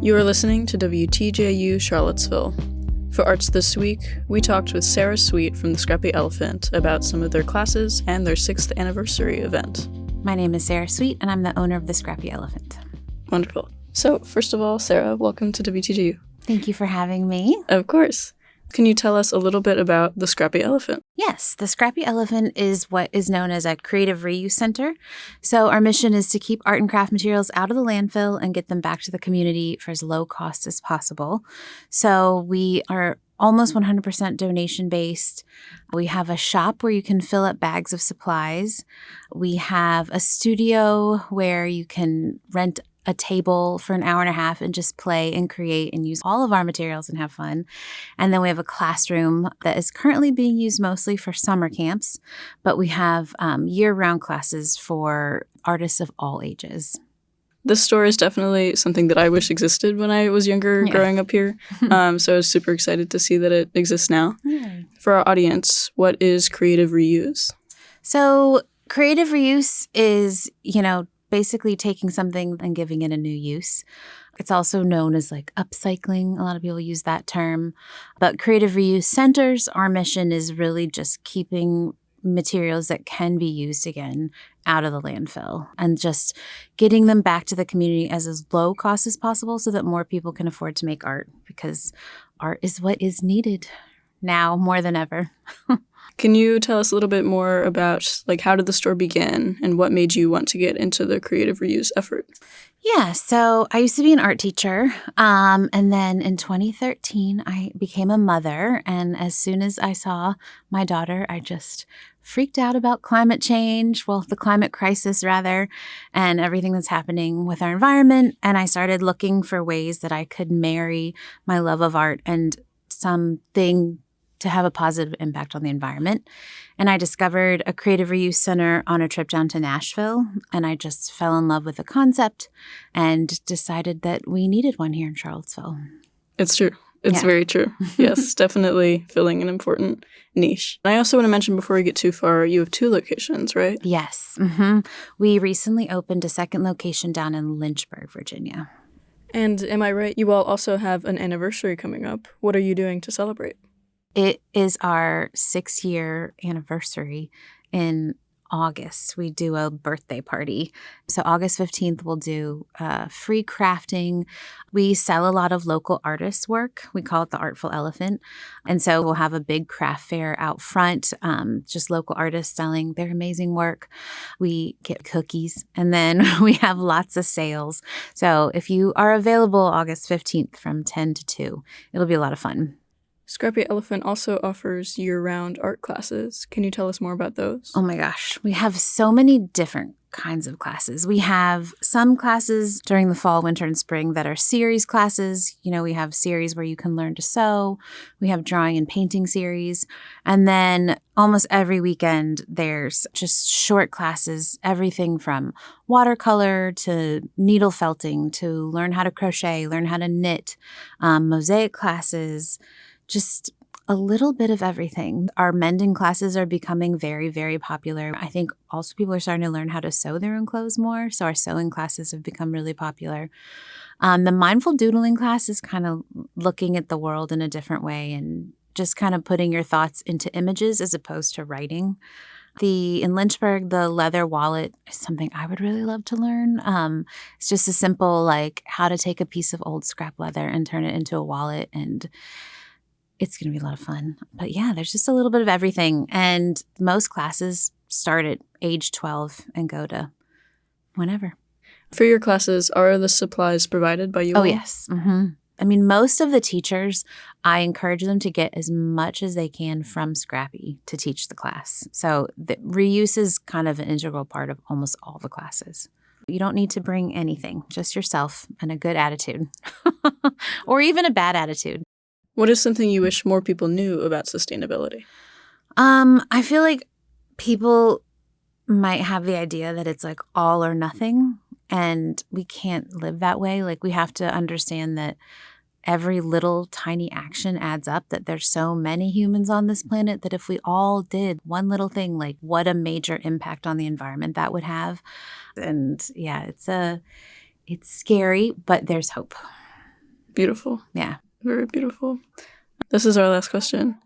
You are listening to WTJU Charlottesville. For Arts This Week, we talked with Sarah Sweet from the Scrappy Elephant about some of their classes and their 6th anniversary event. My name is Sarah Sweet, and I'm the owner of the Scrappy Elephant. Wonderful. So, first of all, Sarah, welcome to WTJU. Thank you for having me. Of course. Can you tell us a little bit about the Scrappy Elephant? Yes, the Scrappy Elephant is what is known as a creative reuse center. So our mission is to keep art and craft materials out of the landfill and get them back to the community for as low cost as possible. So we are almost 100% donation-based. We have a shop where you can fill up bags of supplies. We have a studio where you can rent a table for an hour and a half and just play and create and use all of our materials and have fun. And then we have a classroom that is currently being used mostly for summer camps, but we have year-round classes for artists of all ages. This store is definitely something that I wish existed when I was younger growing up here. So I was super excited to see that it exists now. Yeah. For our audience, what is creative reuse? So creative reuse is, basically taking something and giving it a new use. It's also known as like upcycling. A lot of people use that term. But creative reuse centers, our mission is really just keeping materials that can be used again out of the landfill and just getting them back to the community as low cost as possible so that more people can afford to make art, because art is what is needed now more than ever. Can you tell us a little bit more about how did the store begin and what made you want to get into the creative reuse effort? Yeah, so I used to be an art teacher, and then in 2013, I became a mother, and as soon as I saw my daughter, I just freaked out about climate change, the climate crisis rather, and everything that's happening with our environment, and I started looking for ways that I could marry my love of art and something to have a positive impact on the environment. And I discovered a creative reuse center on a trip down to Nashville, and I just fell in love with the concept and decided that we needed one here in Charlottesville. It's true. It's very true. Yes, definitely filling an important niche. And I also want to mention before we get too far, you have 2 locations, right? Yes. We recently opened a second location down in Lynchburg, Virginia. And am I right? You all also have an anniversary coming up. What are you doing to celebrate? It is our 6-year anniversary in August. We do a birthday party. So August 15th, we'll do free crafting. We sell a lot of local artists' work. We call it the Artful Elephant. And so we'll have a big craft fair out front, just local artists selling their amazing work. We get cookies, and then we have lots of sales. So if you are available August 15th from 10 to 2, it'll be a lot of fun. Scrappy Elephant also offers year-round art classes. Can you tell us more about those? Oh my gosh, we have so many different kinds of classes. We have some classes during the fall, winter, and spring that are series classes. We have series where you can learn to sew. We have drawing and painting series. And then almost every weekend, there's just short classes, everything from watercolor to needle felting to learn how to crochet, learn how to knit, mosaic classes, just a little bit of everything. Our mending classes are becoming very, very popular. I think also people are starting to learn how to sew their own clothes more. So our sewing classes have become really popular. The mindful doodling class is kind of looking at the world in a different way and just kind of putting your thoughts into images as opposed to writing. In Lynchburg, the leather wallet is something I would really love to learn. It's just a simple, how to take a piece of old scrap leather and turn it into a wallet, and it's going to be a lot of fun. But yeah, there's just a little bit of everything. And most classes start at age 12 and go to whenever. For your classes, are the supplies provided by you all? Oh, yes. I mean, most of the teachers, I encourage them to get as much as they can from Scrappy to teach the class. So the reuse is kind of an integral part of almost all the classes. You don't need to bring anything, just yourself and a good attitude or even a bad attitude. What is something you wish more people knew about sustainability? I feel like people might have the idea that it's all or nothing, and we can't live that way. We have to understand that every little tiny action adds up, that there's so many humans on this planet that if we all did one little thing, what a major impact on the environment that would have. And yeah, it's scary, but there's hope. Beautiful. Yeah. Very beautiful. This is our last question.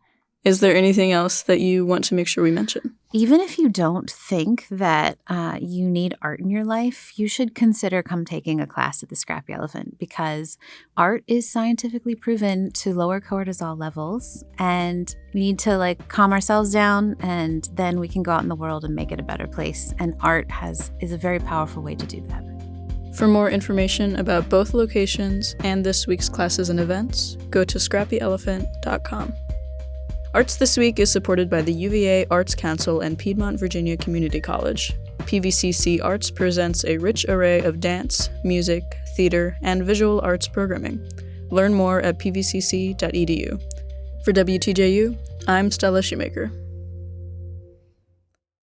Is there anything else that you want to make sure we mention? Even if you don't think that you need art in your life, you should consider taking a class at the Scrappy Elephant, because art is scientifically proven to lower cortisol levels, and we need to calm ourselves down, and then we can go out in the world and make it a better place. And art is a very powerful way to do that. For more information about both locations and this week's classes and events, go to scrappyelephant.com. Arts This Week is supported by the UVA Arts Council and Piedmont Virginia Community College. PVCC Arts presents a rich array of dance, music, theater, and visual arts programming. Learn more at pvcc.edu. For WTJU, I'm Stella Shoemaker.